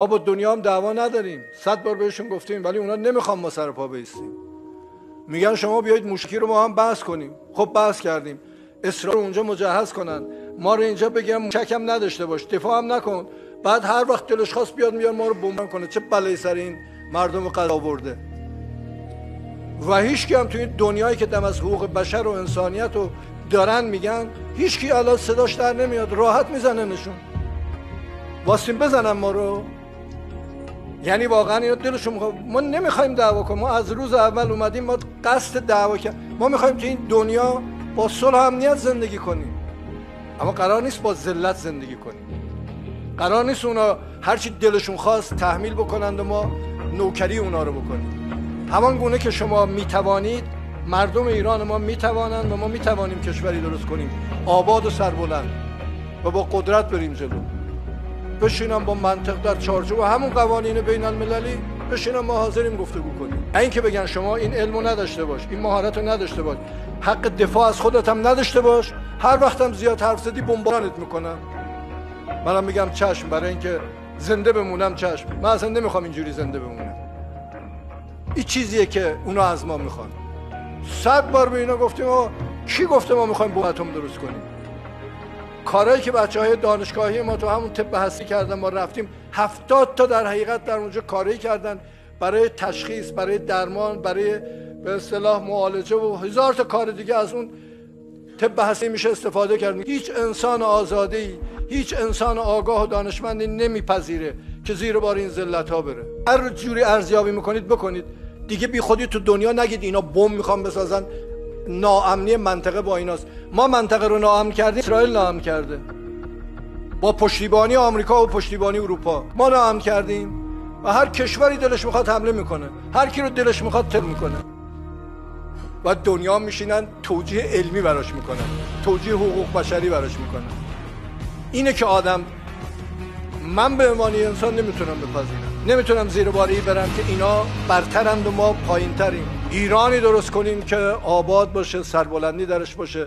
ما با دنیا هم دعوا نداریم، 100 بار بهشون گفتیم، ولی اونا نمیخوام ما سر پا بایستیم. میگن شما بیایید موشکی رو ما هم بحث کنیم. خب بحث کردیم، اسرائیل اونجا مجهز کنن، ما رو اینجا بگم موشک هم نداشته باش، دفاع هم نکن، بعد هر وقت دلش خواست بیاد میاد ما رو بمباران کنه. چه بلایی سر این مردم قضا آورده. و هیچ کی هم تو این دنیایی که دم از حقوق بشر و انسانیت رو دارن میگن، هیچ کی الان صداش در نمیاد، راحت میزنه نشون. واسیم بزنن ما رو. یعنی واقعا اینا دلشون میخواد. ما نمیخوایم دعوا کنیم، ما از روز اول اومدیم، ما قصد دعوا کردیم، ما میخوایم تو این دنیا با صلح و امنیت زندگی کنیم، اما قرار نیست با ذلت زندگی کنیم. قرار نیست اونا هر چی دلشون خواست تحمیل بکنند و ما نوکری اونا رو بکنیم. همان گونه که شما میتوانید، مردم ایران ما میتوانند و ما میتوانیم کشوری درست کنیم آباد و سربلند و با قدرت بریم جلو. بشینم با منطق در چارچوب و همون قوانین بین المللی بشینم ما حاضریم گفتگو کنیم. این که بگن شما این علمو نداشته باش، این مهارتو نداشته باش، حق دفاع از خودت هم نداشته باش، هر وقتم زیاد حرف زدی بمبارانت میکنم. منم میگم چشم، برای اینکه زنده بمونم چشم. من اصلا نمیخوام اینجوری زنده بمونم. این چیزیه که اونا از ما میخوان. 100 بار به اینا گفتیم و کی گفته ما میخوایم بمب اتم درست کنیم؟ کارهایی که بچهای دانشگاهی ما تو همون طب هستی کردن، ما رفتیم 70 تا در حقیقت در اونجا کاری کردن برای تشخیص، برای درمان، برای به اصطلاح معالجه و هزار تا کار دیگه از اون طب هستی میشه استفاده کرد. هیچ انسان آزاده‌ای، هیچ انسان آگاه و دانشمندی نمیپذیره که زیر بار این ذلت‌ها بره. هر جوری ارزیابی میکنید بکنید، دیگه بی خودی تو دنیا نگید اینا بمب میخوان بسازن. ناامنی منطقه با ایناست. ما منطقه رو ناامن کردیم، اسرائیل ناامن کرده با پشتیبانی آمریکا و پشتیبانی اروپا. ما ناامن کردیم و هر کشوری دلش میخواد حمله میکنه، هر کی رو دلش میخواد تر میکنه و دنیا میشینن توجیه علمی براش میکنن، توجیه حقوق بشری براش میکنن. اینه که آدم، من به عنوان انسان نمیتونم بپذیرم، نمیتونم زیر باری برم که اینا برترند و ما پایینتریم. ایرانی درست کنیم که آباد باشه، سربلندی درش باشه.